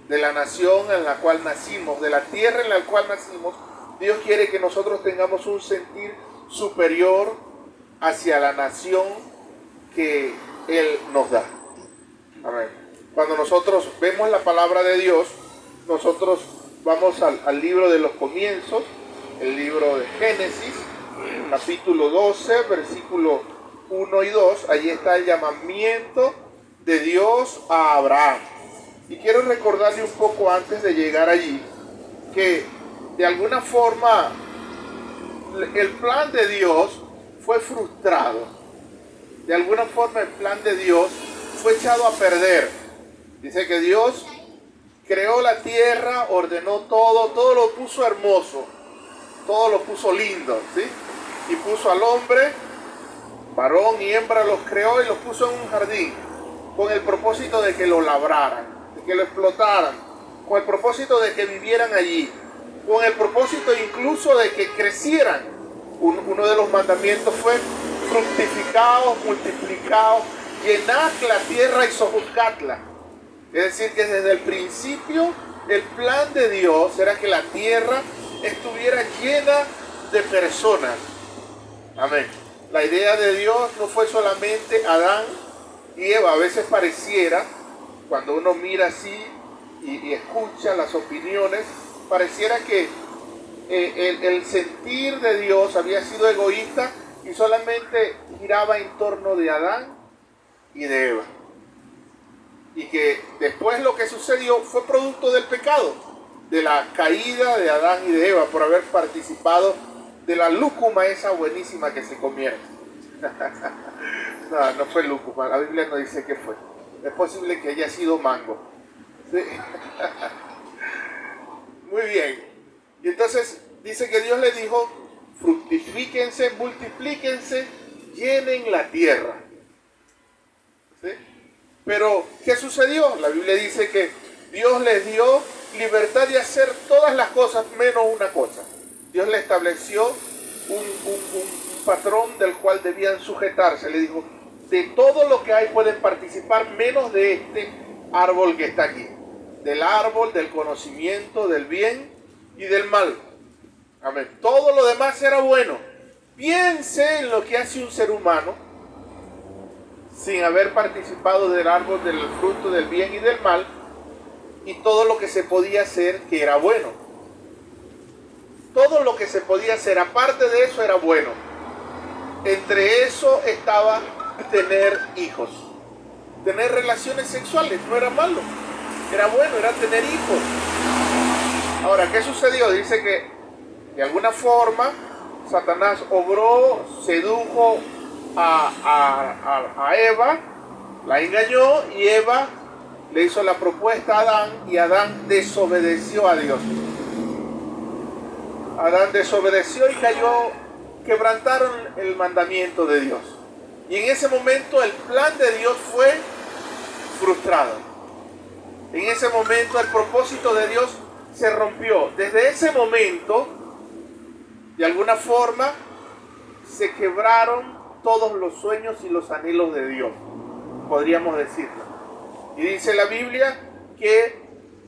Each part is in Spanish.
de la nación en la cual nacimos, de la tierra en la cual nacimos, Dios quiere que nosotros tengamos un sentir superior hacia la nación que Él nos da. Amén. Cuando nosotros vemos la palabra de Dios, nosotros vamos al libro de los comienzos, el libro de Génesis, capítulo 12, versículo 1 y 2. Allí está el llamamiento de Dios a Abraham. Y quiero recordarle un poco antes de llegar allí, que de alguna forma el plan de Dios fue frustrado. De alguna forma el plan de Dios fue echado a perder. Dice que Dios creó la tierra, ordenó todo lo puso hermoso, todo lo puso lindo, ¿sí? Y puso al hombre, varón y hembra los creó y los puso en un jardín, con el propósito de que lo labraran, de que lo explotaran, con el propósito de que vivieran allí, con el propósito incluso de que crecieran. Uno de los mandamientos fue: fructificaos, multiplicaos, llenad la tierra y sojuzgadla. Es decir, que desde el principio el plan de Dios era que la tierra estuviera llena de personas. Amén. La idea de Dios no fue solamente Adán y Eva. A veces pareciera, cuando uno mira así y escucha las opiniones, pareciera que el sentir de Dios había sido egoísta y solamente giraba en torno de Adán y de Eva. Y que después lo que sucedió fue producto del pecado, de la caída de Adán y de Eva por haber participado de la lúcuma esa buenísima que se comieron. No fue lúcuma, la Biblia no dice qué fue. Es posible que haya sido mango. ¿Sí? Muy bien. Y entonces dice que Dios le dijo: fructifíquense, multiplíquense, llenen la tierra. ¿Sí? Pero, ¿qué sucedió? La Biblia dice que Dios les dio libertad de hacer todas las cosas menos una cosa. Dios le estableció un patrón del cual debían sujetarse. Le dijo: de todo lo que hay pueden participar menos de este árbol que está aquí. Del árbol del conocimiento del bien y del mal. Amén. Todo lo demás era bueno. Piense en lo que hace un ser humano sin haber participado del árbol del fruto del bien y del mal, y todo lo que se podía hacer que era bueno. Todo lo que se podía hacer aparte de eso era bueno. Entre eso estaba tener hijos. Tener relaciones sexuales no era malo, era bueno, era tener hijos. Ahora, ¿qué sucedió? Dice que de alguna forma Satanás obró, sedujo a Eva, la engañó, y Eva le hizo la propuesta a Adán, y Adán desobedeció a Dios. Adán desobedeció y cayó, quebrantaron el mandamiento de Dios. Y en ese momento el plan de Dios fue frustrado. En ese momento el propósito de Dios se rompió. Desde ese momento, de alguna forma, se quebraron todos los sueños y los anhelos de Dios, podríamos decirlo. Y dice la Biblia que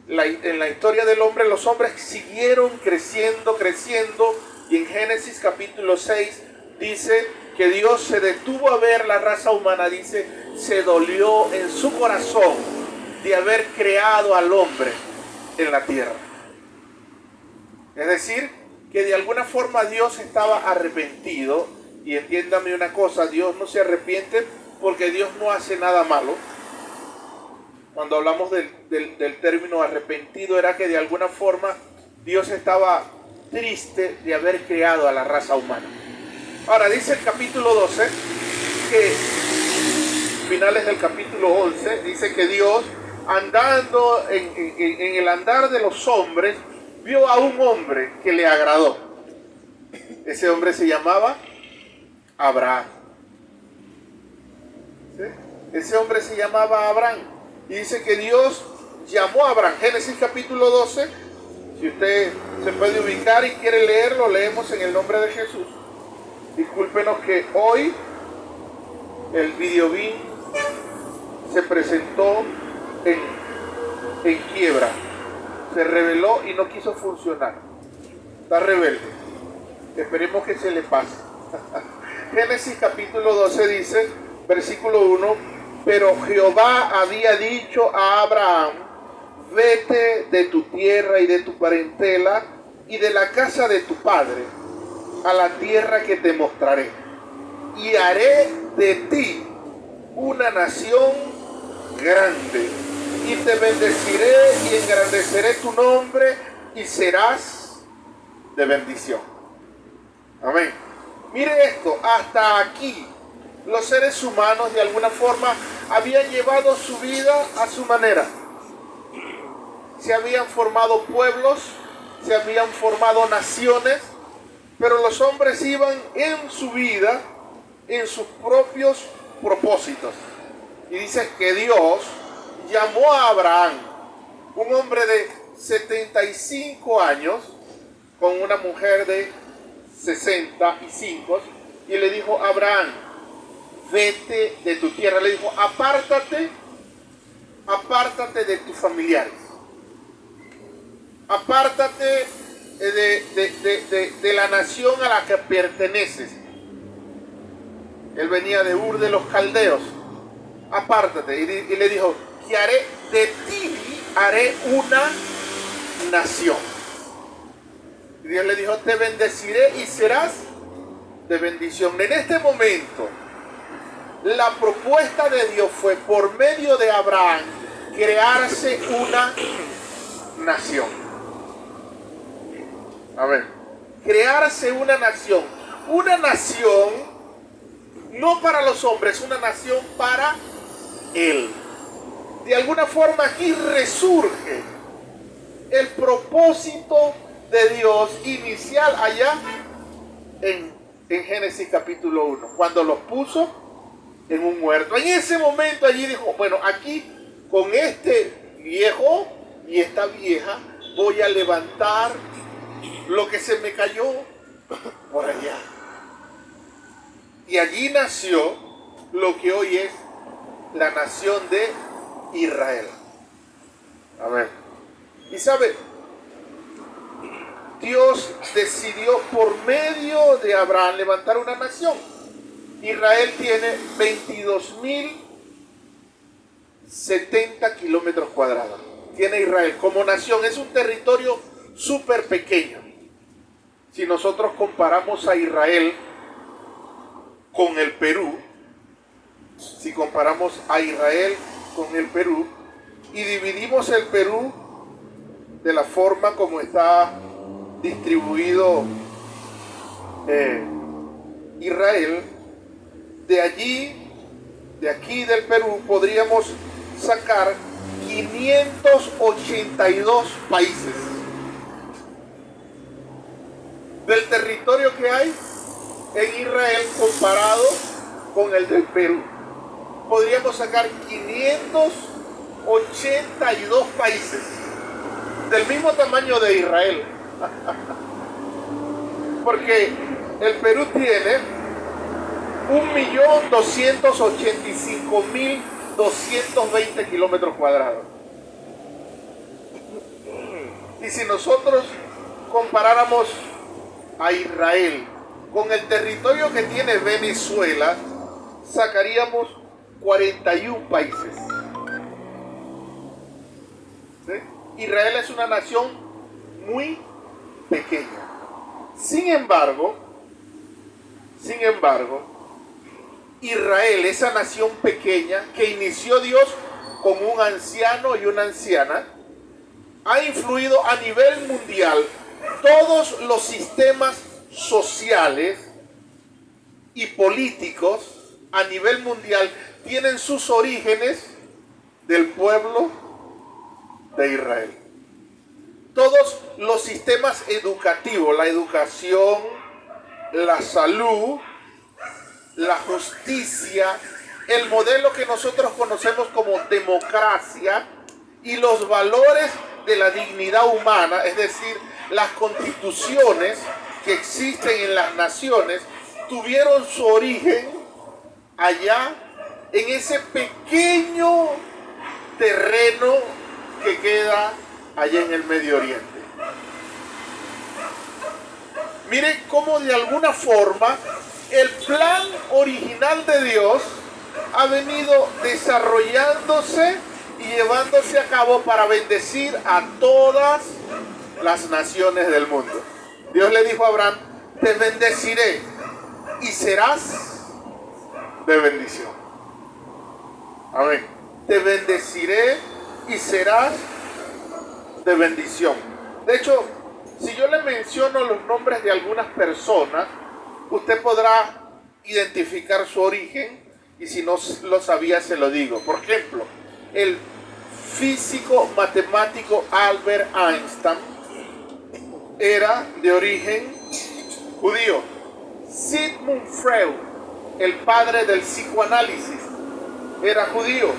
en la historia del hombre, los hombres siguieron creciendo, y en Génesis capítulo 6 dice que Dios se detuvo a ver la raza humana, dice, se dolió en su corazón de haber creado al hombre en la tierra. Es decir, que de alguna forma Dios estaba arrepentido. Y entiéndame una cosa, Dios no se arrepiente porque Dios no hace nada malo. Cuando hablamos del término arrepentido, era que de alguna forma Dios estaba triste de haber creado a la raza humana. Ahora dice el capítulo 12, que finales del capítulo 11, dice que Dios, andando en el andar de los hombres, vio a un hombre que le agradó. Ese hombre se llamaba Abraham. ¿Sí? Ese hombre se llamaba Abraham. Y dice que Dios llamó a Abraham. Génesis capítulo 12. Si usted se puede ubicar y quiere leerlo, leemos en el nombre de Jesús. Discúlpenos que hoy el videobin se presentó en quiebra. se rebeló y no quiso funcionar. Está rebelde. Esperemos que se le pase. Génesis capítulo 12 dice, versículo 1, pero Jehová había dicho a Abraham, vete de tu tierra y de tu parentela y de la casa de tu padre a la tierra que te mostraré, y haré de ti una nación grande, y te bendeciré y engrandeceré tu nombre y serás de bendición. Amén. Mire esto, hasta aquí los seres humanos de alguna forma habían llevado su vida a su manera. Se habían formado pueblos, se habían formado naciones, pero los hombres iban en su vida, en sus propios propósitos. Y dice que Dios llamó a Abraham, un hombre de 75 años, con una mujer de 65, y le dijo, Abraham, vete de tu tierra. Le dijo, apártate de tus familiares. Apártate de la nación a la que perteneces. Él venía de Ur de los Caldeos. Apártate. Y le dijo, que haré de ti, haré una nación. Y Dios le dijo, te bendeciré y serás de bendición. En este momento, la propuesta de Dios fue, por medio de Abraham, crearse una nación. A ver, crearse una nación. Una nación, no para los hombres, una nación para Él. De alguna forma aquí resurge el propósito de Dios inicial allá en Génesis capítulo 1, cuando los puso en un huerto. En ese momento allí dijo, bueno, aquí con este viejo y esta vieja voy a levantar lo que se me cayó por allá. Y allí nació lo que hoy es la nación de Israel. A ver. Y sabe, Dios decidió por medio de Abraham levantar una nación. Israel tiene 22.070 kilómetros cuadrados. Tiene Israel como nación. Es un territorio súper pequeño. Si nosotros comparamos a Israel con el Perú, si comparamos a Israel con el Perú y dividimos el Perú de la forma como está distribuido Israel, de aquí del Perú podríamos sacar 582 países. Del territorio que hay en Israel comparado con el del Perú, podríamos sacar 582 países del mismo tamaño de Israel. Porque el Perú tiene 1.285.220 kilómetros cuadrados. Y si nosotros comparáramos a Israel con el territorio que tiene Venezuela, sacaríamos 41 países. ¿Sí? Israel es una nación muy pequeña. Sin embargo, Israel, esa nación pequeña que inició Dios con un anciano y una anciana, ha influido a nivel mundial. Todos los sistemas sociales y políticos a nivel mundial tienen sus orígenes del pueblo de Israel. Todos los sistemas educativos, la educación, la salud, la justicia, el modelo que nosotros conocemos como democracia y los valores de la dignidad humana, es decir, las constituciones que existen en las naciones, tuvieron su origen allá en ese pequeño terreno que queda allá en el Medio Oriente. Mire cómo de alguna forma el plan original de Dios ha venido desarrollándose y llevándose a cabo para bendecir a todas las naciones del mundo. Dios le dijo a Abraham: te bendeciré y serás de bendición. Amén. Te bendeciré y serás de bendición. De hecho, si yo le menciono los nombres de algunas personas, usted podrá identificar su origen, y si no lo sabía, se lo digo. Por ejemplo, el físico matemático Albert Einstein era de origen judío. Sigmund Freud, el padre del psicoanálisis, era judío.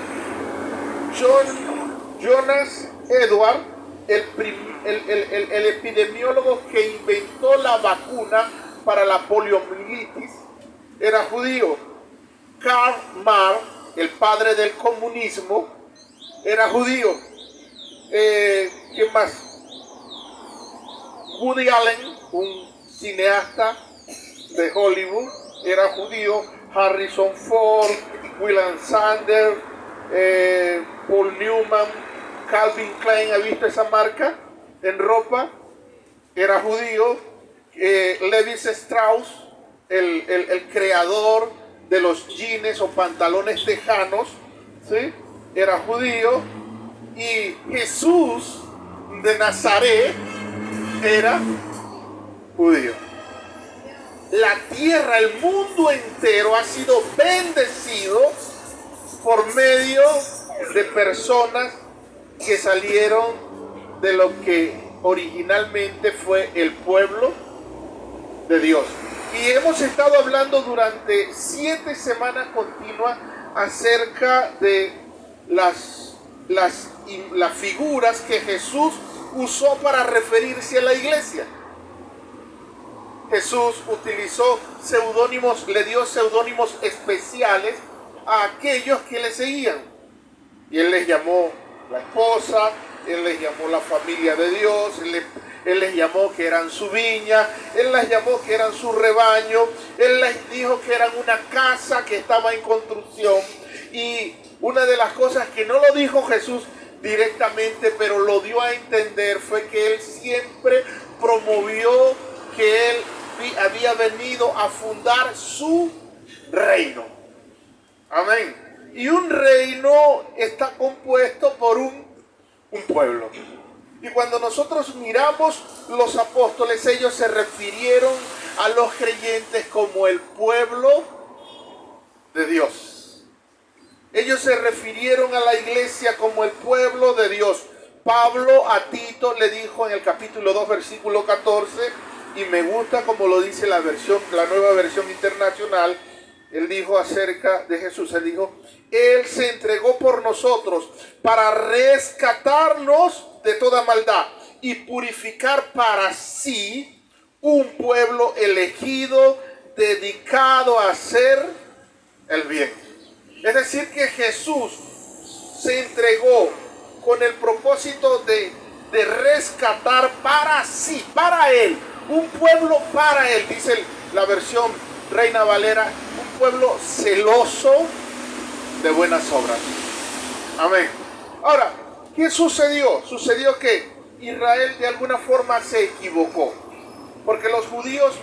Jonas Edward, el epidemiólogo que inventó la vacuna para la poliomielitis, era judío. Karl Marx, el padre del comunismo, era judío. ¿Qué más? Woody Allen, un cineasta de Hollywood, era judío. Harrison Ford, William Sanders, Paul Newman, Calvin Klein, ¿ha visto esa marca en ropa? Era judío. Levi Strauss, el creador de los jeans o pantalones tejanos, ¿sí?, era judío. Y Jesús de Nazaret era judío. La tierra, el mundo entero ha sido bendecido por medio de personas que salieron de lo que originalmente fue el pueblo de Dios. Y hemos estado hablando durante 7 semanas continuas acerca de las figuras que Jesús usó para referirse a la iglesia. Jesús utilizó seudónimos, le dio seudónimos especiales a aquellos que le seguían. Y él les llamó la esposa, él les llamó la familia de Dios, él les llamó que eran su viña, él les llamó que eran su rebaño, él les dijo que eran una casa que estaba en construcción. Y una de las cosas que no lo dijo Jesús directamente, pero lo dio a entender, fue que él siempre promovió que él había venido a fundar su reino. Amén. Y un reino está compuesto por un pueblo. Y cuando nosotros miramos los apóstoles, ellos se refirieron a los creyentes como el pueblo de Dios. Ellos se refirieron a la iglesia como el pueblo de Dios. Pablo a Tito le dijo en el capítulo 2, versículo 14, y me gusta como lo dice la nueva versión internacional. Él dijo acerca de Jesús, él dijo: Él se entregó por nosotros para rescatarnos de toda maldad y purificar para sí un pueblo elegido, dedicado a hacer el bien. Es decir, que Jesús se entregó con el propósito de rescatar para sí, para Él, un pueblo para Él, dice la versión Reina Valera, un pueblo celoso de buenas obras. Amén. Ahora, ¿qué sucedió? Sucedió que Israel de alguna forma se equivocó, porque los judíos,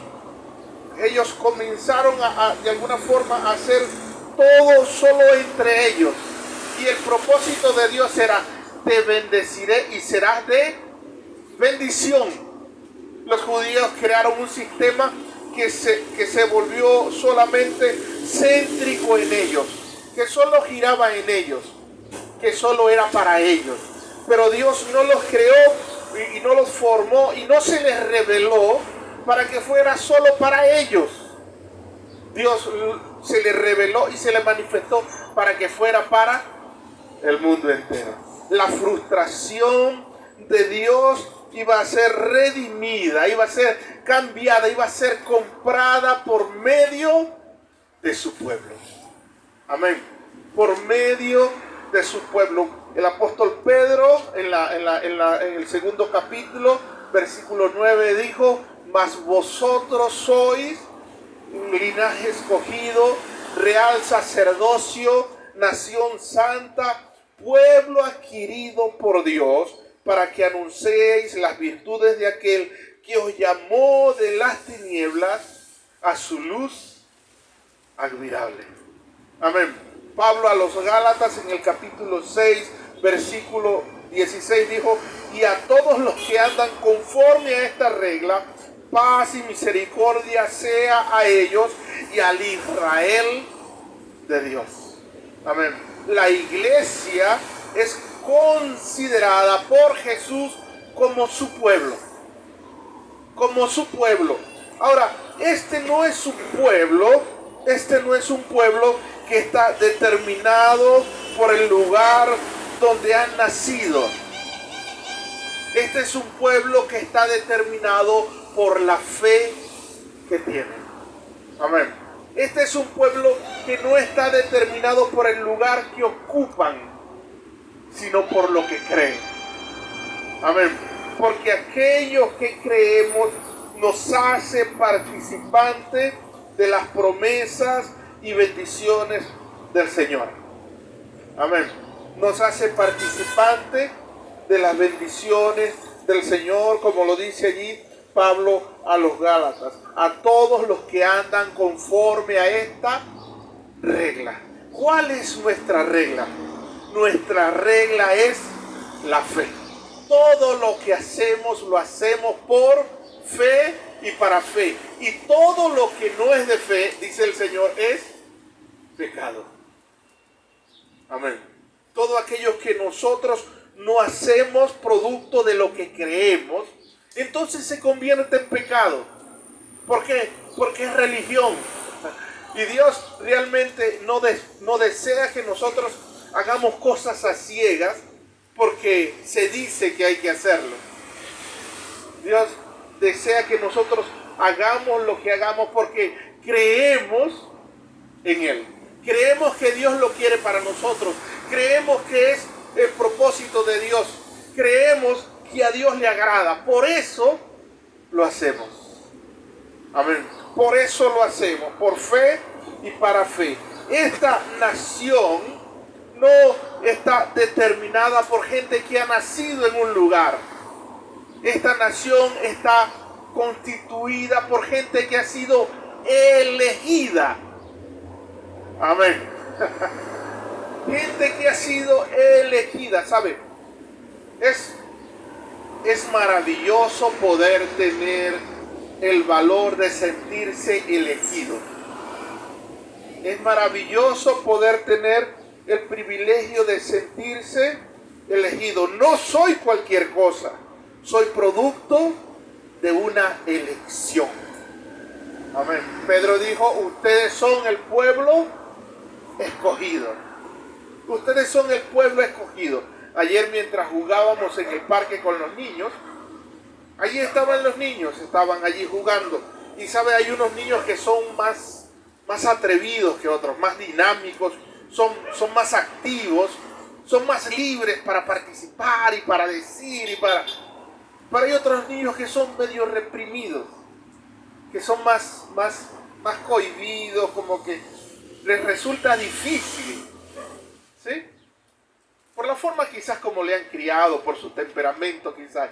ellos comenzaron de alguna forma a hacer todo solo entre ellos, y el propósito de Dios era: te bendeciré y serás de bendición. Los judíos crearon un sistema que se volvió solamente céntrico en ellos, que solo giraba en ellos, que solo era para ellos. Pero Dios no los creó y no los formó y no se les reveló para que fuera solo para ellos. Dios se les reveló y se les manifestó para que fuera para el mundo entero. La frustración de Dios iba a ser redimida, iba a ser cambiada, iba a ser comprada por medio de su pueblo. Amén. Por medio de su pueblo. El apóstol Pedro en el segundo capítulo, versículo 9 dijo: mas vosotros sois un linaje escogido, real sacerdocio, nación santa, pueblo adquirido por Dios, para que anunciéis las virtudes de aquel que os llamó de las tinieblas a su luz admirable. Amén. Pablo a los Gálatas en el capítulo 6, versículo 16 dijo: y a todos los que andan conforme a esta regla, paz y misericordia sea a ellos y al Israel de Dios. Amén. La iglesia es considerada por Jesús como su pueblo. Como su pueblo. Ahora, este no es un pueblo que está determinado por el lugar donde han nacido. Este es un pueblo que está determinado por la fe que tienen. Amén. Este es un pueblo que no está determinado por el lugar que ocupan, sino por lo que creen. Amén. Porque aquellos que creemos nos hace participantes de las promesas y bendiciones del Señor. Amén. Nos hace participantes de las bendiciones del Señor, como lo dice allí Pablo a los Gálatas, a todos los que andan conforme a esta regla. ¿Cuál es nuestra regla? Nuestra regla es la fe. Todo lo que hacemos lo hacemos por fe y para fe. Y todo lo que no es de fe, dice el Señor, es pecado. Amén. Todo aquello que nosotros no hacemos producto de lo que creemos, entonces se convierte en pecado. ¿Por qué? Porque es religión. Y Dios realmente no desea que nosotros hagamos cosas a ciegas porque se dice que hay que hacerlo. Dios desea que nosotros hagamos lo que hagamos porque creemos en Él. Creemos que Dios lo quiere para nosotros. Creemos que es el propósito de Dios. Creemos que a Dios le agrada. Por eso lo hacemos. Amén. Por eso lo hacemos. Por fe y para fe. Esta nación no está determinada por gente que ha nacido en un lugar. Esta nación está constituida por gente que ha sido elegida. Amén. Gente que ha sido elegida, ¿sabe? Es maravilloso poder tener el valor de sentirse elegido. Es maravilloso poder tener el privilegio de sentirse elegido. No soy cualquier cosa, soy producto de una elección. Amén. Pedro dijo: ustedes son el pueblo escogido. Ustedes son el pueblo escogido. Ayer mientras jugábamos en el parque con los niños, allí estaban los niños, estaban allí jugando. Y sabe, hay unos niños que son más atrevidos que otros, más dinámicos, son más activos, son más libres para participar y para decir Pero hay otros niños que son medio reprimidos, que son más cohibidos, como que les resulta difícil, ¿sí? Por la forma quizás como le han criado, por su temperamento quizás.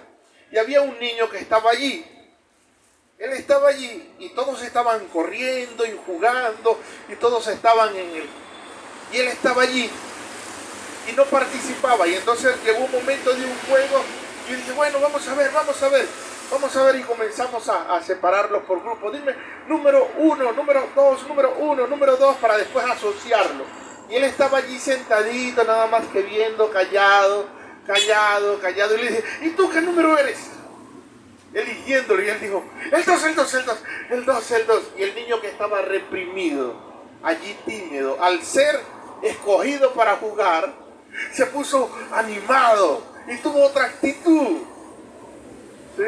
Y había un niño que estaba allí. Él estaba allí y todos estaban corriendo y jugando y todos estaban en él. Y él estaba allí y no participaba. Y entonces llegó un momento de un juego y yo dije: bueno, vamos a ver, y comenzamos a separarlos por grupos. Dime número 1, número 2, número 1, número 2, para después asociarlo. Y él estaba allí sentadito, nada más que viendo, callado. Y le dije: ¿y tú qué número eres? Eligiéndolo, y él dijo: el 2. Y el niño que estaba reprimido, allí tímido, al ser escogido para jugar, se puso animado y tuvo otra actitud. ¿Sí?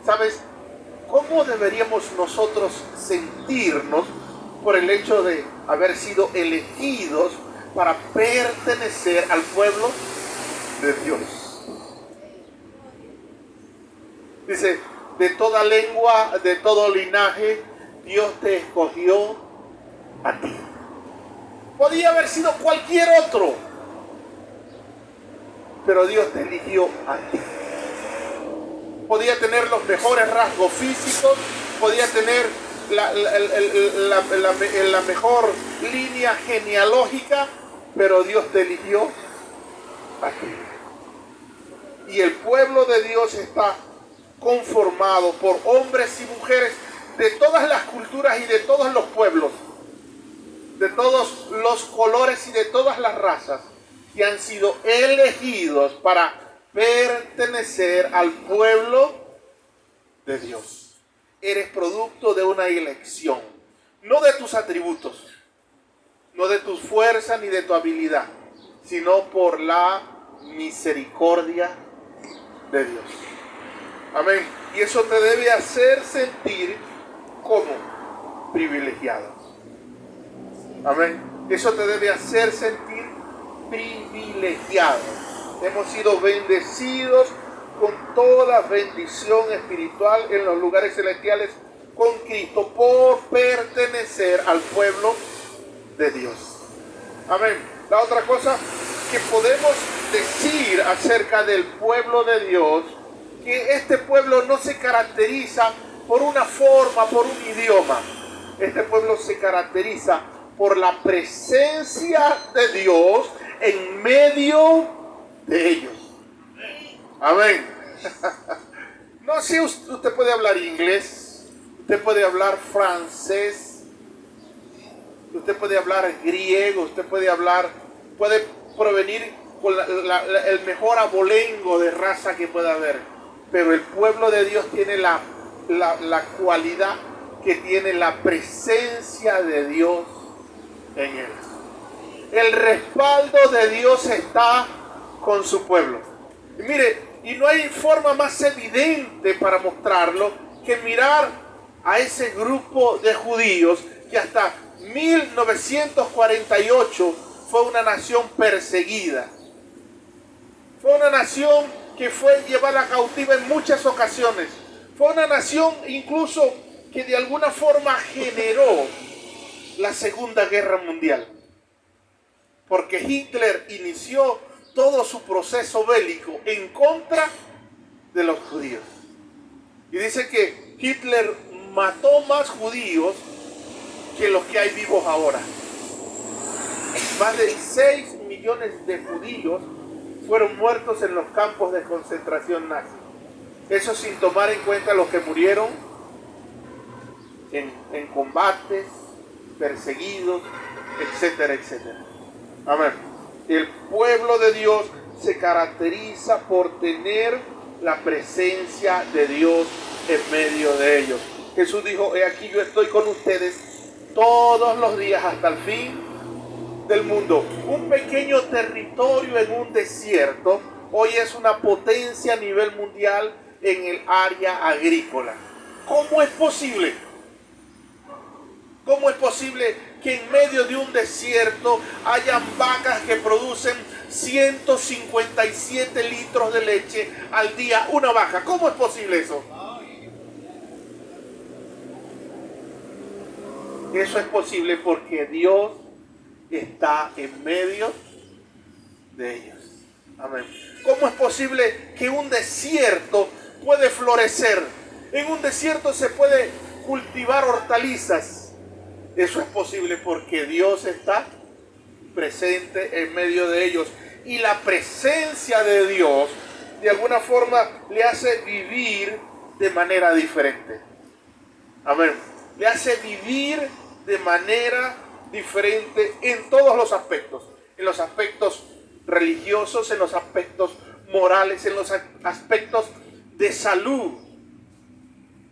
¿Sabes cómo deberíamos nosotros sentirnos por el hecho de haber sido elegidos para pertenecer al pueblo de Dios. Dice, de toda lengua, de todo linaje, Dios te escogió a ti. Podía haber sido cualquier otro, pero Dios te eligió a ti. Podía tener los mejores rasgos físicos, podía tener la mejor línea genealógica, pero Dios te eligió a ti. Y el pueblo de Dios está conformado por hombres y mujeres de todas las culturas y de todos los pueblos, de todos los colores y de todas las razas, que han sido elegidos para pertenecer al pueblo de Dios. Eres producto de una elección, no de tus atributos, no de tu fuerza ni de tu habilidad, sino por la misericordia de Dios. Amén. Y eso te debe hacer sentir como privilegiado. Amén. Eso te debe hacer sentir privilegiado. Hemos sido bendecidos con toda bendición espiritual en los lugares celestiales con Cristo por pertenecer al pueblo de Dios. Amén. La otra cosa que podemos decir acerca del pueblo de Dios, que este pueblo no se caracteriza por una forma, por un idioma. Este pueblo se caracteriza por la presencia de Dios en medio de ellos. Amén. No sé, usted puede hablar inglés, usted puede hablar francés, usted puede hablar griego, usted puede provenir con el mejor abolengo de raza que pueda haber. Pero el pueblo de Dios tiene la cualidad que tiene la presencia de Dios en él. El respaldo de Dios está con su pueblo. Y mire, y no hay forma más evidente para mostrarlo que mirar a ese grupo de judíos que hasta 1948 fue una nación perseguida. Fue una nación que fue llevada cautiva en muchas ocasiones. Fue una nación incluso que de alguna forma generó la Segunda Guerra Mundial. Porque Hitler inició todo su proceso bélico en contra de los judíos. Y dice que Hitler mató más judíos que los que hay vivos ahora. Más de 6 millones de judíos fueron muertos en los campos de concentración nazi. Eso sin tomar en cuenta los que murieron en combates, perseguidos, etcétera, etcétera. Amén. El pueblo de Dios se caracteriza por tener la presencia de Dios en medio de ellos. Jesús dijo, he aquí yo estoy con ustedes todos los días hasta el fin del mundo. Un pequeño territorio en un desierto hoy es una potencia a nivel mundial en el área agrícola. ¿Cómo es posible? ¿Cómo es posible que en medio de un desierto hayan vacas que producen 157 litros de leche al día? Una vaca. ¿Cómo es posible eso? Eso es posible porque Dios está en medio de ellos. Amén. ¿Cómo es posible que un desierto puede florecer? En un desierto se puede cultivar hortalizas. Eso es posible porque Dios está presente en medio de ellos. Y la presencia de Dios de alguna forma le hace vivir de manera diferente. Amén. Le hace vivir de manera diferente en todos los aspectos. En los aspectos religiosos, en los aspectos morales, en los aspectos de salud.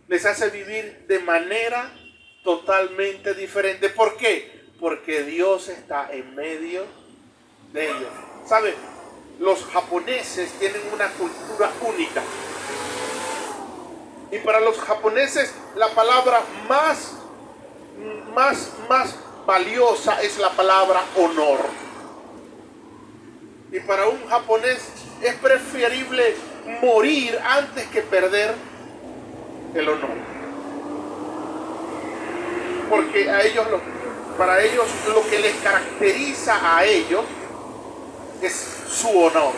Les hace vivir de manera totalmente diferente. ¿Por qué? Porque Dios está en medio de ellos. ¿Sabe? Los japoneses tienen una cultura única. Y para los japoneses la palabra más valiosa es la palabra honor. Y para un japonés es preferible morir antes que perder el honor. Porque para ellos lo que les caracteriza a ellos es su honor.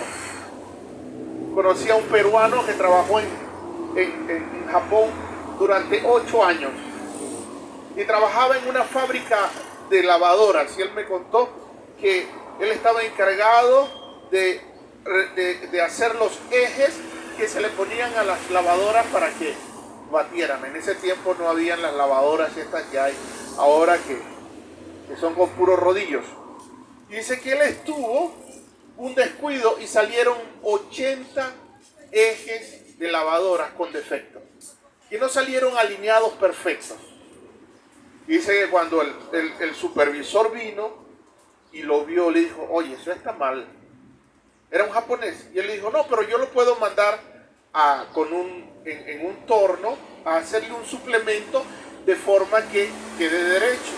Conocí a un peruano que trabajó en Japón durante 8 años y trabajaba en una fábrica de lavadoras, y él me contó que él estaba encargado de hacer los ejes que se le ponían a las lavadoras para que batieran. En ese tiempo no habían las lavadoras estas que hay ahora que son con puros rodillos. Y dice que él estuvo un descuido y salieron 80 ejes de lavadoras con defectos, que no salieron alineados perfectos. Dice que cuando el supervisor vino y lo vio, le dijo: oye, eso está mal. Era un japonés. Y él le dijo: no, pero yo lo puedo mandar en un torno a hacerle un suplemento de forma que quede derecho.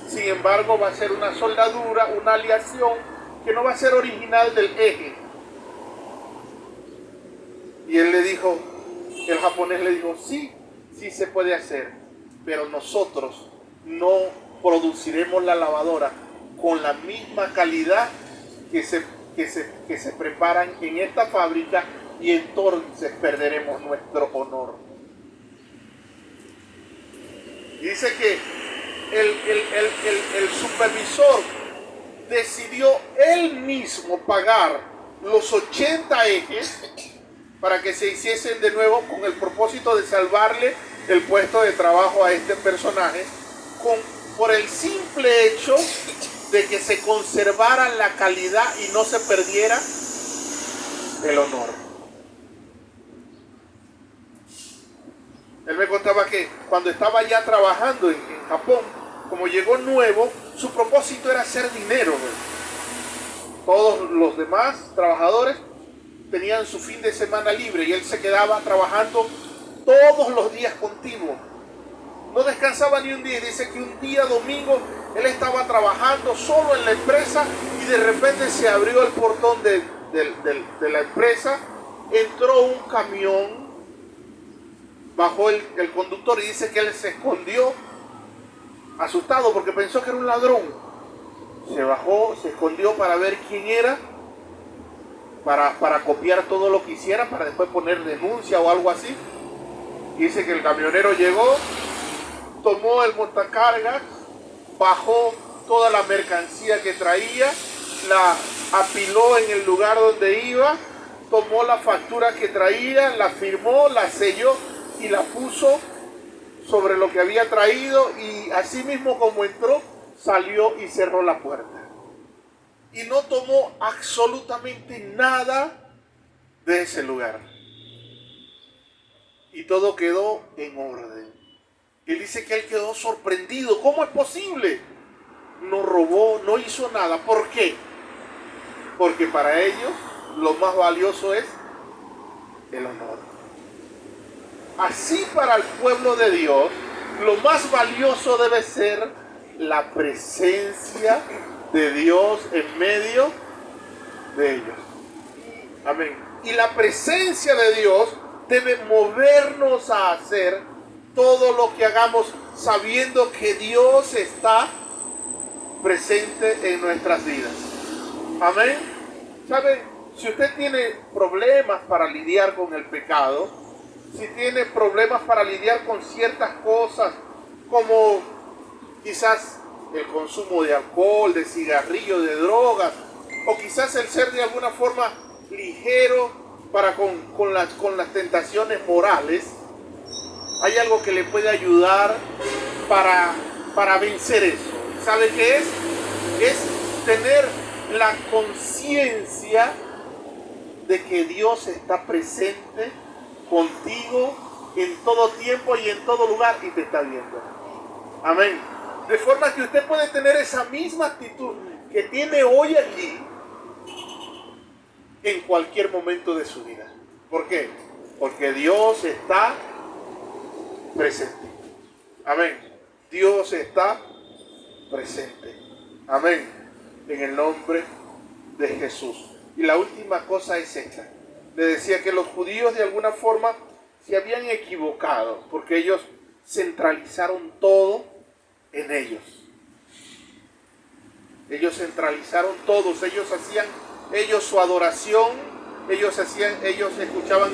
Sin embargo, va a ser una soldadura, una aleación que no va a ser original del eje. Y él le dijo, el japonés le dijo: sí se puede hacer, pero nosotros no produciremos la lavadora con la misma calidad que se preparan en esta fábrica, y entonces perderemos nuestro honor. Y dice que el supervisor decidió él mismo pagar los 80 ejes para que se hiciesen de nuevo, con el propósito de salvarle el puesto de trabajo a este personaje, por el simple hecho de que se conservara la calidad y no se perdiera el honor. Él me contaba que cuando estaba ya trabajando en Japón, como llegó nuevo, su propósito era hacer dinero. Todos los demás trabajadores tenían su fin de semana libre y él se quedaba trabajando todos los días continuos. No descansaba ni un día. Dice que un día domingo él estaba trabajando solo en la empresa y de repente se abrió el portón de la empresa, entró un camión, bajó el conductor y dice que él se escondió asustado porque pensó que era un ladrón. Se bajó, se escondió para ver quién era, para copiar todo lo que hiciera, para después poner denuncia o algo así. Y dice que el camionero llegó, tomó el montacargas, bajó toda la mercancía que traía, la apiló en el lugar donde iba, tomó la factura que traía, la firmó, la selló y la puso sobre lo que había traído, y así mismo como entró, salió y cerró la puerta. Y no tomó absolutamente nada de ese lugar. Y todo quedó en orden. Él dice que él quedó sorprendido. ¿Cómo es posible? No robó, no hizo nada. ¿Por qué? Porque para ellos lo más valioso es el honor. Así para el pueblo de Dios, lo más valioso debe ser la presencia de Dios en medio de ellos. Amén. Y la presencia de Dios debe movernos a hacer todo lo que hagamos sabiendo que Dios está presente en nuestras vidas. Amén. ¿Sabe? Si usted tiene problemas para lidiar con el pecado, si tiene problemas para lidiar con ciertas cosas, como quizás el consumo de alcohol, de cigarrillo, de drogas, o quizás el ser de alguna forma ligero con las tentaciones morales, hay algo que le puede ayudar para vencer eso. ¿Sabe qué es? Es tener la conciencia de que Dios está presente contigo en todo tiempo y en todo lugar y te está viendo. Amén. De forma que usted puede tener esa misma actitud que tiene hoy aquí en cualquier momento de su vida. ¿Por qué? Porque Dios está presente. Amén. Dios está presente. Amén. En el nombre de Jesús. Y la última cosa es esta. Le decía que los judíos de alguna forma se habían equivocado porque ellos centralizaron todo en ellos. Ellos centralizaron todos, ellos hacían su adoración, ellos escuchaban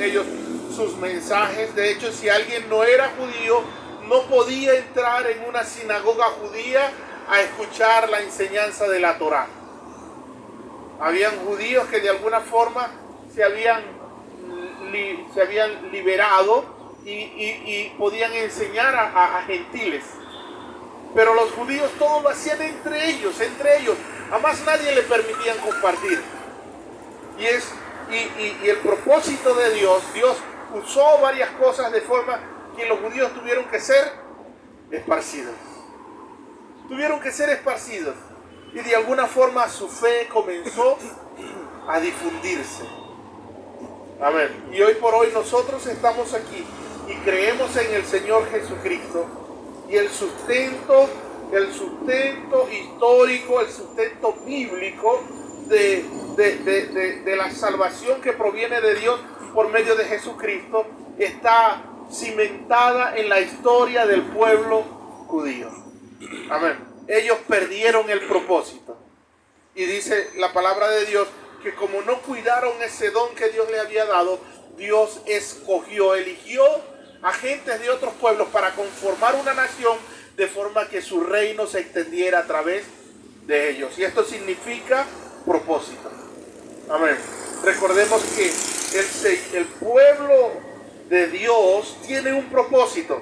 sus mensajes. De hecho, si alguien no era judío, no podía entrar en una sinagoga judía a escuchar la enseñanza de la Torá. Habían judíos que de alguna forma se habían liberado y podían enseñar a gentiles. Pero los judíos todo lo hacían entre ellos. A más nadie le permitían compartir. Y el propósito de Dios usó varias cosas de forma que los judíos tuvieron que ser esparcidos. Y de alguna forma su fe comenzó a difundirse. Amén. Y hoy por hoy nosotros estamos aquí y creemos en el Señor Jesucristo. Y el sustento histórico, el sustento bíblico de la salvación que proviene de Dios por medio de Jesucristo está cimentada en la historia del pueblo judío. Amén. Ellos perdieron el propósito. Y dice la palabra de Dios que como no cuidaron ese don que Dios le había dado, Dios eligió a gentes de otros pueblos para conformar una nación de forma que su reino se extendiera a través de ellos. Y esto significa propósito. Amén. Recordemos que el pueblo de Dios tiene un propósito.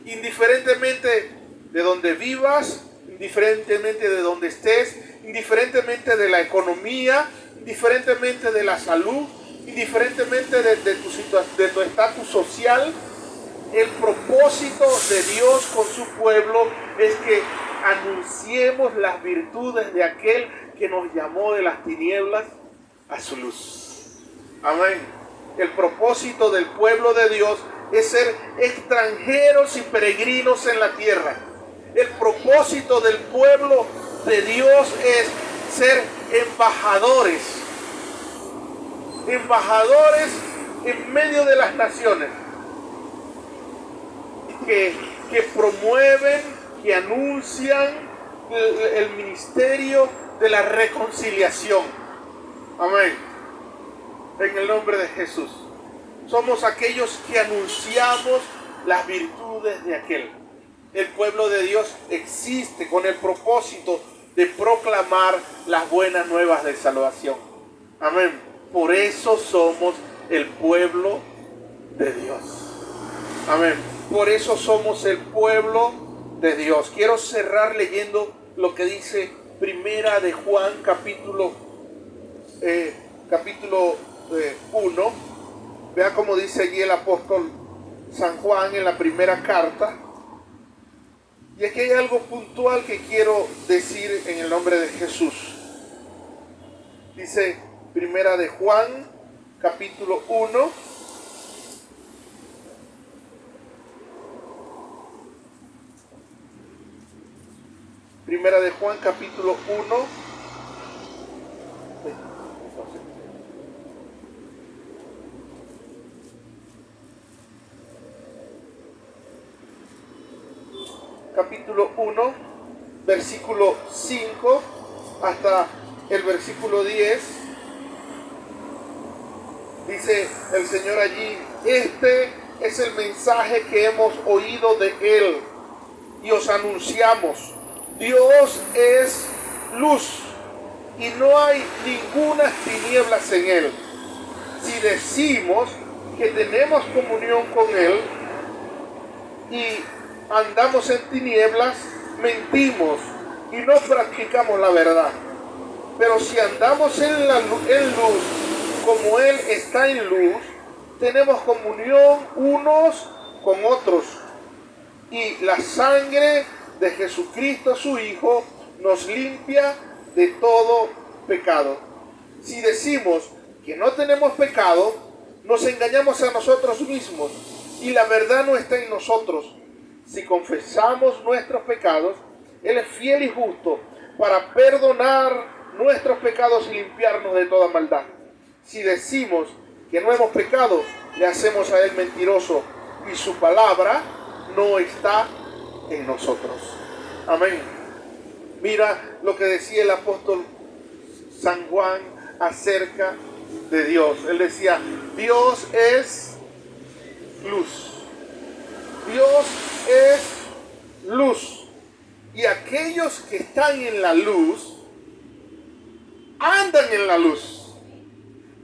Indiferentemente de donde vivas, indiferentemente de donde estés, indiferentemente de la economía, indiferentemente de la salud, indiferentemente de tu estatus social, el propósito de Dios con su pueblo es que anunciemos las virtudes de aquel que nos llamó de las tinieblas a su luz. Amén. El propósito del pueblo de Dios es ser extranjeros y peregrinos en la tierra. El propósito del pueblo de Dios es ser embajadores en medio de las naciones, que promueven, que anuncian el ministerio de la reconciliación. Amén. En el nombre de Jesús. Somos aquellos que anunciamos las virtudes de aquel. El pueblo de Dios existe con el propósito de proclamar las buenas nuevas de salvación. Amén. Por eso somos el pueblo de Dios. Amén. Por eso somos el pueblo de Dios. Quiero cerrar leyendo lo que dice Primera de Juan, capítulo 1. Vea cómo dice allí el apóstol San Juan en la primera carta. Y aquí hay algo puntual que quiero decir en el nombre de Jesús. Dice Primera de Juan, capítulo 1. Primera de Juan, capítulo 1. Capítulo 1, versículo 5 hasta el versículo 10. Dice el Señor allí: este es el mensaje que hemos oído de Él y os anunciamos. Dios es luz y no hay ninguna tinieblas en Él. Si decimos que tenemos comunión con Él y andamos en tinieblas, mentimos y no practicamos la verdad. Pero si andamos en luz, como Él está en luz, tenemos comunión unos con otros. Y la sangre de Jesucristo, su Hijo, nos limpia de todo pecado. Si decimos que no tenemos pecado, nos engañamos a nosotros mismos y la verdad no está en nosotros. Si confesamos nuestros pecados, Él es fiel y justo para perdonar nuestros pecados y limpiarnos de toda maldad. Si decimos que no hemos pecado, le hacemos a Él mentiroso y su palabra no está en nosotros. Amén. Mira lo que decía el apóstol San Juan acerca de Dios. Él decía, Dios es luz. Dios es luz. Y aquellos que están en la luz, andan en la luz,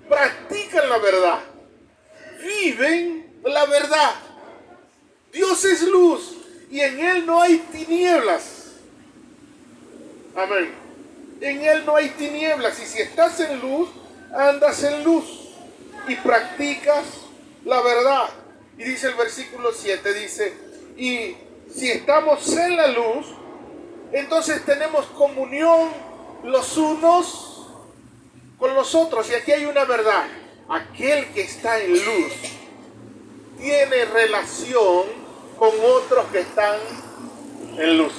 practican la verdad, viven la verdad. Dios es luz y en Él no hay tinieblas. Amén. En Él no hay tinieblas. Y si estás en luz, andas en luz y practicas la verdad. Y dice el versículo 7, dice, y si estamos en la luz, entonces tenemos comunión los unos con los otros. Y aquí hay una verdad. Aquel que está en luz tiene relación con otros que están en luz.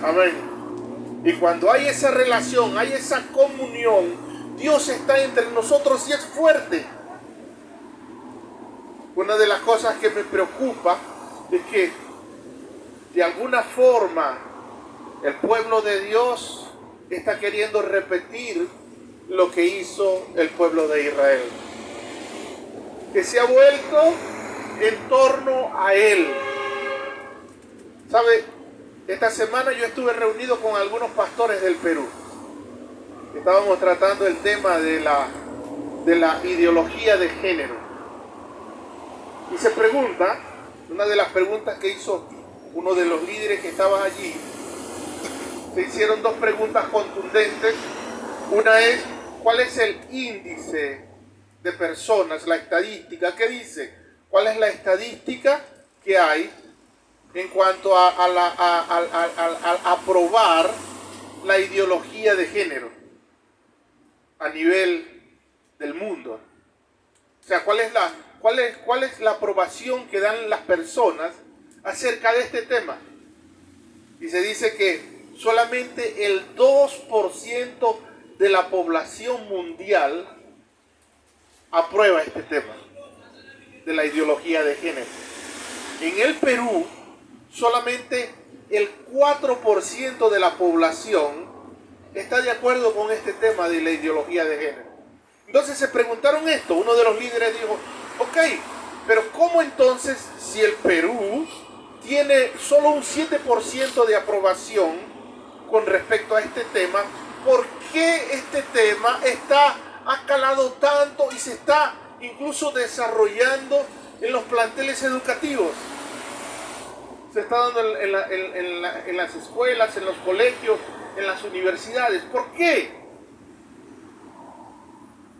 Amén. Y cuando hay esa relación, hay esa comunión, Dios está entre nosotros y es fuerte. Una de las cosas que me preocupa es que de alguna forma el pueblo de Dios está queriendo repetir lo que hizo el pueblo de Israel, que se ha vuelto en torno a Él. ¿Sabe? Esta semana yo estuve reunido con algunos pastores del Perú. Estábamos tratando el tema de la ideología de género. Y se pregunta, una de las preguntas que hizo uno de los líderes que estaba allí, se hicieron dos preguntas contundentes. Una es, ¿cuál es el índice de personas, la estadística? ¿Qué dice? ¿Cuál es la estadística que hay en cuanto a aprobar la ideología de género a nivel del mundo? O sea, ¿cuál es la aprobación que dan las personas acerca de este tema? Y se dice que solamente el 2% de la población mundial aprueba este tema de la ideología de género. En el Perú, solamente el 4% de la población está de acuerdo con este tema de la ideología de género. Entonces se preguntaron esto. Uno de los líderes dijo, ok, pero ¿cómo entonces si el Perú tiene solo un 7% de aprobación con respecto a este tema? ¿Por qué este tema ha calado tanto y se está incluso desarrollando en los planteles educativos? Se está dando en las escuelas, en los colegios, en las universidades. ¿Por qué?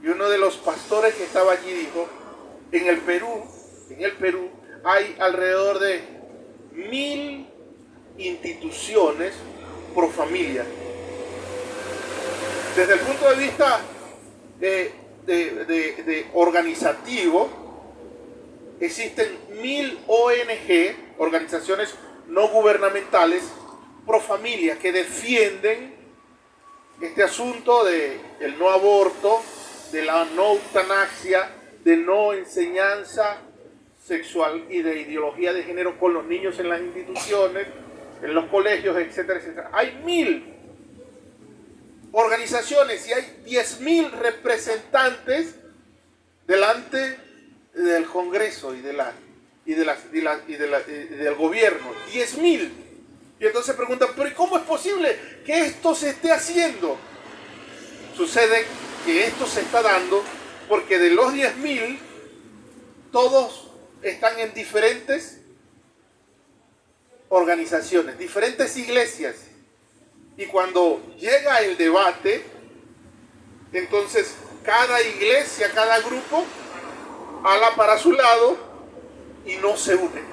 Y uno de los pastores que estaba allí dijo, en el Perú hay alrededor de 1000 instituciones pro familia. Desde el punto de vista de organizativo, existen 1000 ONG, organizaciones no gubernamentales, pro familia, que defienden este asunto del no aborto, de la no eutanasia, de no enseñanza sexual y de ideología de género con los niños en las instituciones, en los colegios, etcétera, etcétera. Hay 1000 organizaciones y hay 10.000 representantes delante del Congreso y del gobierno. 10.000. Y entonces se preguntan, pero ¿y cómo es posible que esto se esté haciendo? Sucede que esto se está dando porque de los 10.000, todos están en diferentes organizaciones, diferentes iglesias. Y cuando llega el debate, entonces cada iglesia, cada grupo, ala para su lado y no se une.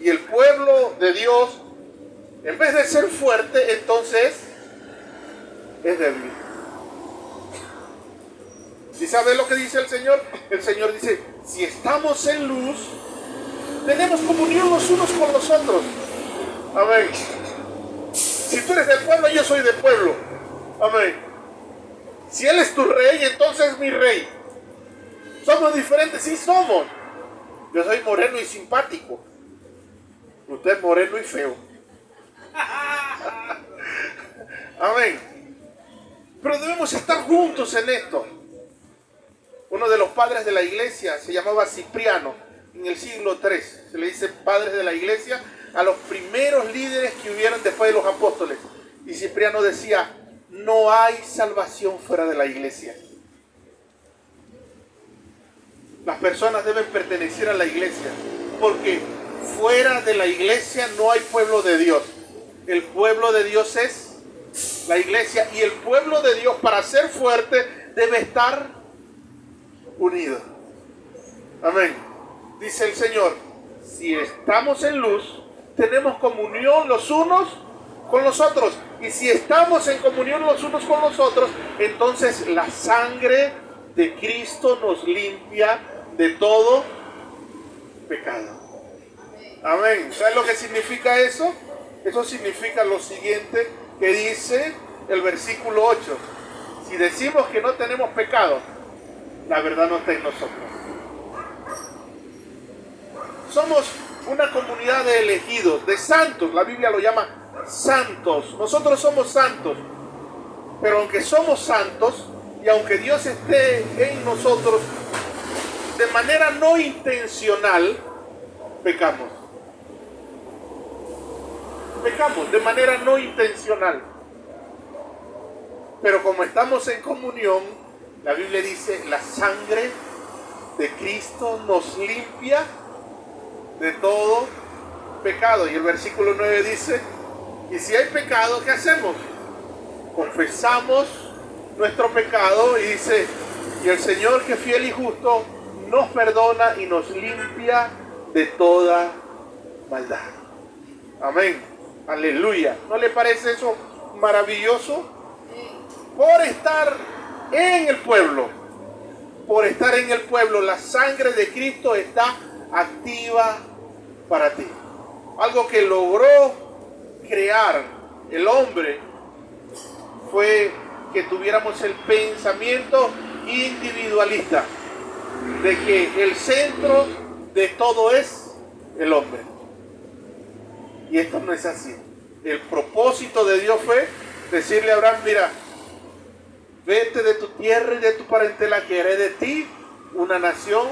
Y el pueblo de Dios, en vez de ser fuerte, entonces es débil. ¿Y sabe lo que dice el Señor? El Señor dice, si estamos en luz, tenemos comunión los unos con los otros. Amén. Si tú eres del pueblo, yo soy del pueblo. Amén. Si Él es tu rey, entonces es mi rey. ¿Somos diferentes? Sí somos. Yo soy moreno y simpático. Usted es moreno y feo. Amén. Pero debemos estar juntos en esto. Uno de los padres de la iglesia se llamaba Cipriano. En el siglo III se le dice padres de la iglesia a los primeros líderes que hubieron después de los apóstoles. Y Cipriano decía: no hay salvación fuera de la iglesia. Las personas deben pertenecer a la iglesia, porque fuera de la iglesia no hay pueblo de Dios. El pueblo de Dios es la iglesia, y el pueblo de Dios, para ser fuerte, debe estar unido. Amén. Dice el Señor: si estamos en luz, tenemos comunión los unos con los otros. Y si estamos en comunión los unos con los otros, entonces la sangre de Cristo nos limpia de todo pecado. Amén. ¿Sabes lo que significa eso? Eso significa lo siguiente que dice el versículo 8. Si decimos que no tenemos pecado, la verdad no está en nosotros. Somos una comunidad de elegidos, de santos. La Biblia lo llama santos. Nosotros somos santos. Pero aunque somos santos, y aunque Dios esté en nosotros, de manera no intencional, pecamos. Pecamos de manera no intencional. Pero como estamos en comunión, la Biblia dice: la sangre de Cristo nos limpia de todo pecado. Y el versículo 9 dice: y si hay pecado, ¿qué hacemos? Confesamos nuestro pecado, y dice: y el Señor, que es fiel y justo, nos perdona y nos limpia de toda maldad. Amén. Aleluya. ¿No le parece eso maravilloso? Por estar en el pueblo, la sangre de Cristo está activa para ti. Algo que logró crear el hombre fue que tuviéramos el pensamiento individualista de que el centro de todo es el hombre. Y esto no es así. El propósito de Dios fue decirle a Abraham: mira, vete de tu tierra y de tu parentela, que haré de ti una nación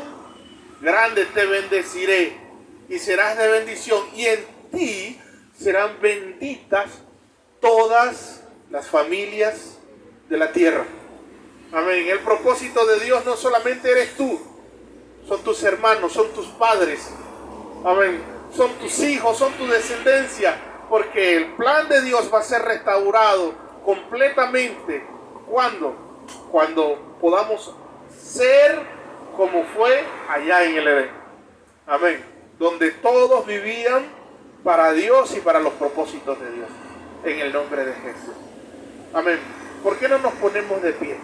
grande, te bendeciré y serás de bendición, y en ti serán benditas todas las familias de la tierra. Amén. El propósito de Dios no solamente eres tú, son tus hermanos, son tus padres. Amén. Son tus hijos, son tu descendencia, porque el plan de Dios va a ser restaurado completamente. ¿Cuándo? Cuando podamos ser como fue allá en el Edén. Amén. Donde todos vivían para Dios y para los propósitos de Dios. En el nombre de Jesús. Amén. ¿Por qué no nos ponemos de pie?